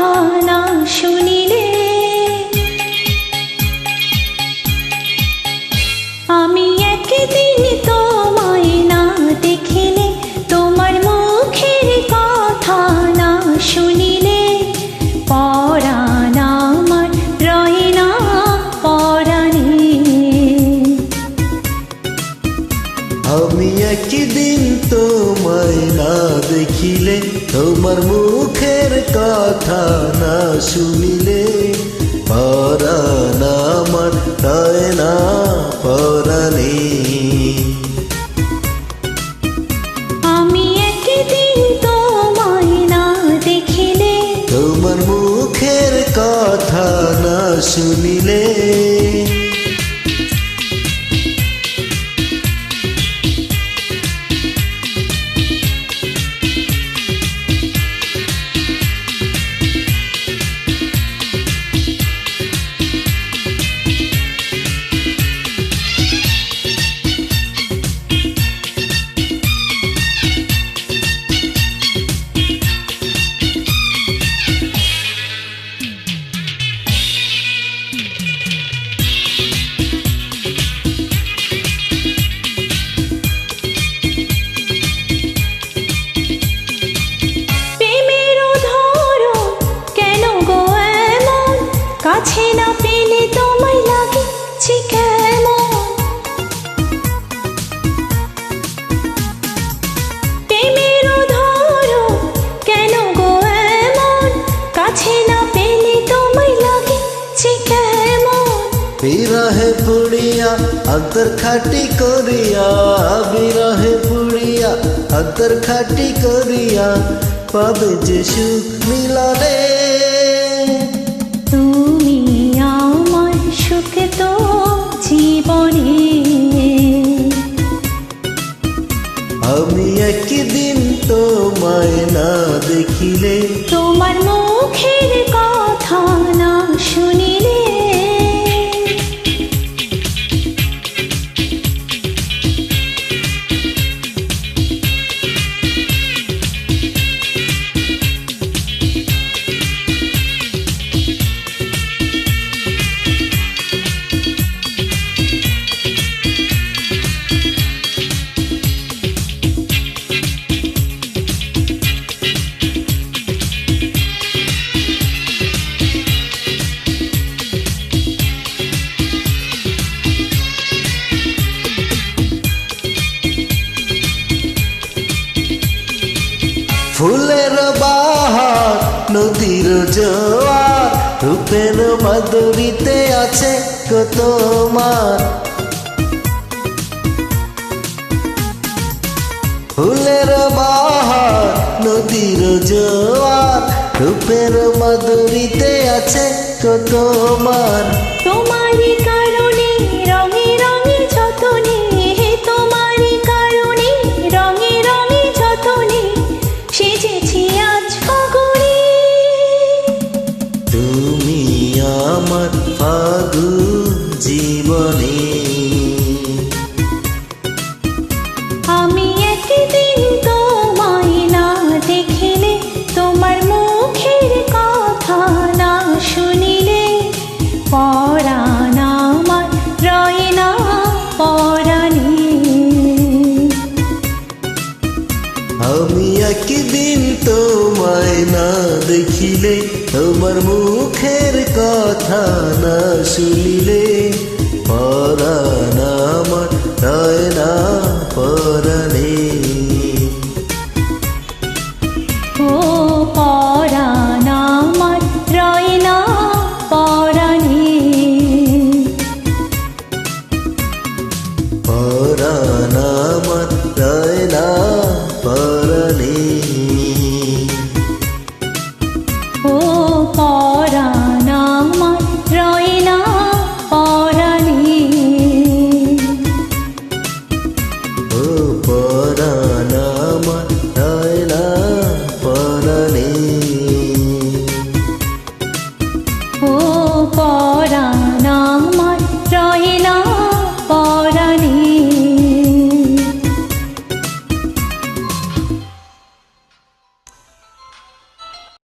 কথা না শুনিলে, আমি একদিন তোমায় না দেখিলে, তোমার মুখের কথা না শুনিলে, পরাণ আমার রয় না পরাণে। আমি একদিন তোমায় না দেখিলে, তোমার মুখের কথা না শুনিলে, পরাণ আমার রয় না পরাণে। আমি একদিন তোমায় না দেখিলে, তোমার মুখের কথা না শুনিলে, কাছে না পেলে তোমায় লাগছে কেমন? প্রেমের ধরো কেন গো এমন, কাছে না পেলে তোমায় লাগছে কেমন? বিরহে পুড়িয়া অন্তর খাটি করিয়া, বিরহে পুড়িয়া অন্তর খাটি করিয়া, পাবে যে সুখ মিলনে। তুমি আমার সুখ তো জীবনে। আমি একদিন তোমায় না দেখিলে, তোমার মুখের কথা না শুনিলে, ফুলের বাহার নদীর জোয়ার, রূপের মাধুরীতে আছে কত মার। ফুলের বাহার নদীর জোয়ার, রূপের মাধুরীতে আছে কত মার। তোমারই কারণে রঙে রঙে যতনে, তোমারই কারণে রঙে রঙে যতনে, সেজেছি আজ ফাগুনে। তুমি আমার ফাগুন জীবনে। আমি একদিন তোমায় না দেখিলে, তোমার মুখের কথা না শুনিলে, পরাণ আমার রয় না পরাণে। আমি একদিন তোমায় না দেখিলে, তোমার মুখের কথা না শুনিলে,